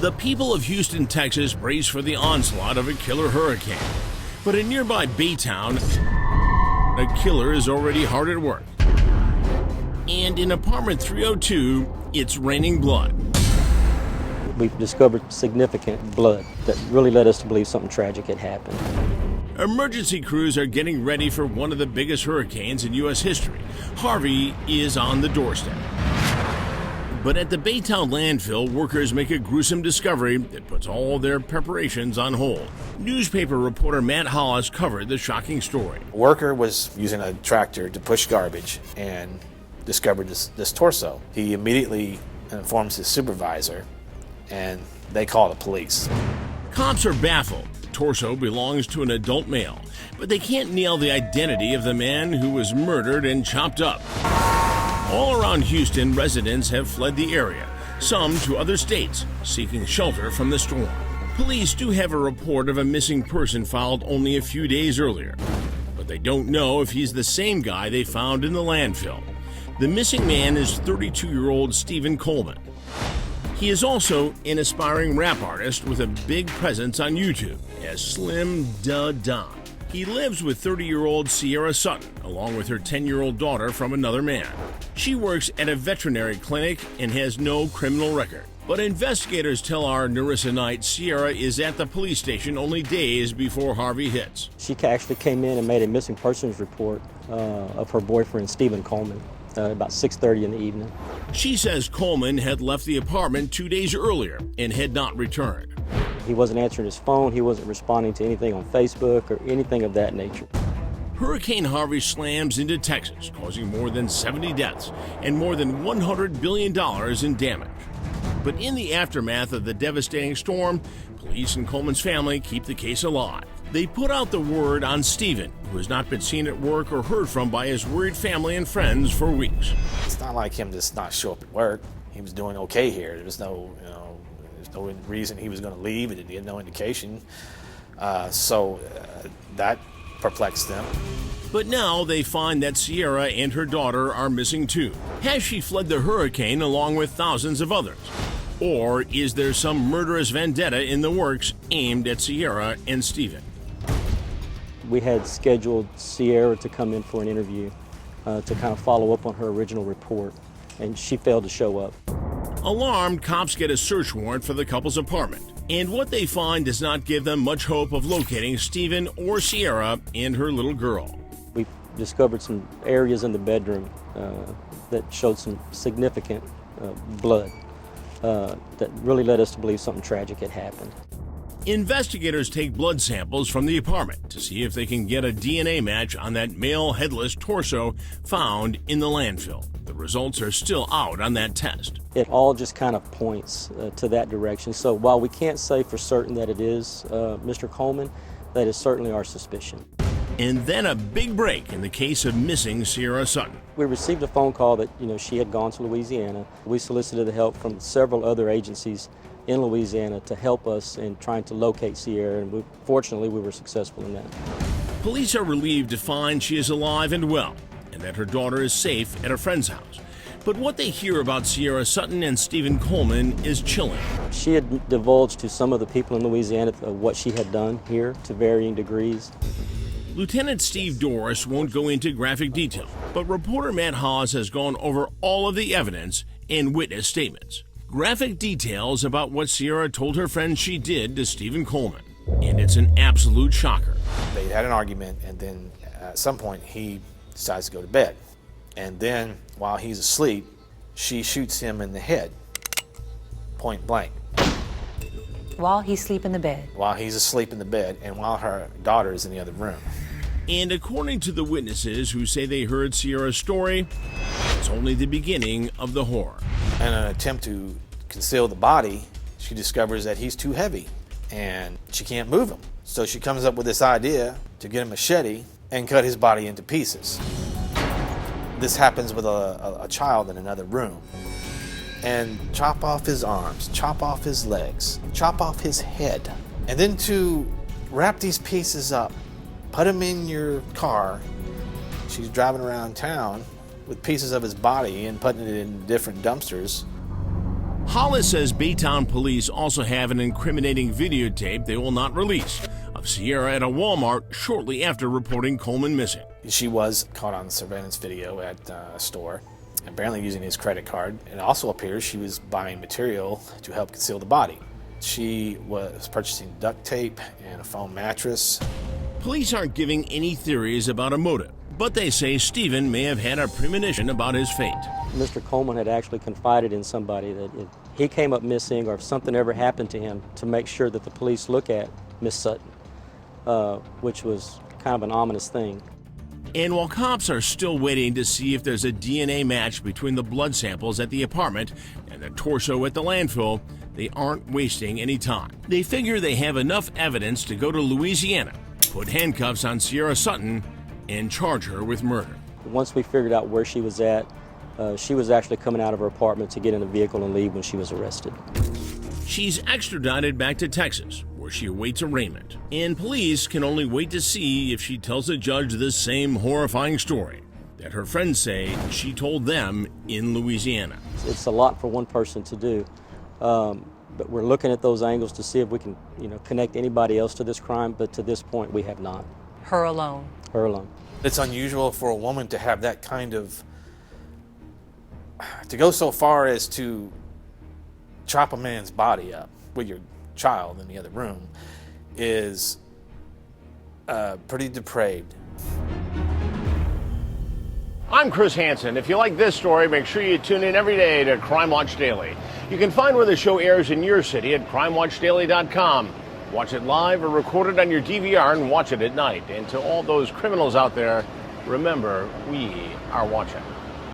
The people of Houston, Texas brace for the onslaught of a killer hurricane. But in nearby Baytown, a killer is already hard at work. And in apartment 302, it's raining blood. We've discovered significant blood that really led us to believe something tragic had happened. Emergency crews are getting ready for one of the biggest hurricanes in U.S. history. Harvey is on the doorstep. But at the Baytown landfill, workers make a gruesome discovery that puts all their preparations on hold. Newspaper reporter Matt Hollis covered the shocking story. A worker was using a tractor to push garbage and discovered this torso. He immediately informs his supervisor, and they call the police. Cops are baffled. The torso belongs to an adult male, but they can't nail the identity of the man who was murdered and chopped up. All around Houston, residents have fled the area, some to other states, seeking shelter from the storm. Police do have a report of a missing person filed only a few days earlier, but they don't know if he's the same guy they found in the landfill. The missing man is 32-year-old Stephen Coleman. He is also an aspiring rap artist with a big presence on YouTube as Slim Da Don. He lives with 30-year-old Sierra Sutton, along with her 10-year-old daughter from another man. She works at a veterinary clinic and has no criminal record. But investigators tell our Narissa Knight Sierra is at the police station only days before Harvey hits. She actually came in and made a missing persons report of her boyfriend, Stephen Coleman, about 6:30 in the evening. She says Coleman had left the apartment 2 days earlier and had not returned. He wasn't answering his phone, he wasn't responding to anything on Facebook or anything of that nature. Hurricane Harvey slams into Texas, causing more than 70 deaths and more than $100 billion in damage. But in the aftermath of the devastating storm, police and Coleman's family keep the case alive. They put out the word on Stephen, who has not been seen at work or heard from by his worried family and friends for weeks. It's not like him to not show up at work. He was doing okay here. There was no reason he was going to leave. It had no indication. So that perplexed them. But now they find that Sierra and her daughter are missing too. Has she fled the hurricane along with thousands of others? Or is there some murderous vendetta in the works aimed at Sierra and Stephen? We had scheduled Sierra to come in for an interview to kind of follow up on her original report, and she failed to show up. Alarmed, cops get a search warrant for the couple's apartment, and what they find does not give them much hope of locating Stephen or Sierra and her little girl. We discovered some areas in the bedroom that showed some significant blood that really led us to believe something tragic had happened. Investigators take blood samples from the apartment to see if they can get a DNA match on that male headless torso found in the landfill. The results are still out on that test. It all just kind of points to that direction. So while we can't say for certain that it is Mr. Coleman, that is certainly our suspicion. And then a big break in the case of missing Sierra Sutton. We received a phone call that she had gone to Louisiana. We solicited the help from several other agencies in Louisiana to help us in trying to locate Sierra, and fortunately we were successful in that. Police are relieved to find she is alive and well, and that her daughter is safe at a friend's house. But what they hear about Sierra Sutton and Stephen Coleman is chilling. She had divulged to some of the people in Louisiana what she had done here to varying degrees. Lieutenant Steve Doris won't go into graphic detail, but reporter Matt Hawes has gone over all of the evidence and witness statements. Graphic details about what Sierra told her friend she did to Stephen Coleman, and it's an absolute shocker. They had an argument, and then at some point he decides to go to bed. And then while he's asleep, she shoots him in the head, point blank. While he's asleep in the bed? While he's asleep in the bed, and while her daughter is in the other room. And according to the witnesses who say they heard Sierra's story, it's only the beginning of the horror. In an attempt to conceal the body, she discovers that he's too heavy and she can't move him. So she comes up with this idea to get a machete and cut his body into pieces. This happens with a child in another room. And chop off his arms, chop off his legs, chop off his head. And then to wrap these pieces up, put him in your car. She's driving around town with pieces of his body and putting it in different dumpsters. Hollis says Baytown police also have an incriminating videotape they will not release of Sierra at a Walmart shortly after reporting Coleman missing. She was caught on surveillance video at a store, apparently using his credit card. It also appears she was buying material to help conceal the body. She was purchasing duct tape and a foam mattress. Police aren't giving any theories about a motive, but they say Stephen may have had a premonition about his fate. Mr. Coleman had actually confided in somebody that if he came up missing or if something ever happened to him, to make sure that the police look at Miss Sutton, which was kind of an ominous thing. And while cops are still waiting to see if there's a DNA match between the blood samples at the apartment and the torso at the landfill, they aren't wasting any time. They figure they have enough evidence to go to Louisiana, put handcuffs on Sierra Sutton, and charge her with murder. Once we figured out where she was at, she was actually coming out of her apartment to get in a vehicle and leave when she was arrested. She's extradited back to Texas, where she awaits arraignment. And police can only wait to see if she tells the judge the same horrifying story that her friends say she told them in Louisiana. It's a lot for one person to do, but we're looking at those angles to see if we can, connect anybody else to this crime, but to this point we have not. Her alone. Her alone. It's unusual for a woman to have that kind of, to go so far as to chop a man's body up with your child in the other room is pretty depraved. I'm Chris Hansen. If you like this story, make sure you tune in every day to Crime Watch Daily. You can find where the show airs in your city at crimewatchdaily.com. Watch it live or record it on your DVR and watch it at night. And to all those criminals out there, remember, we are watching.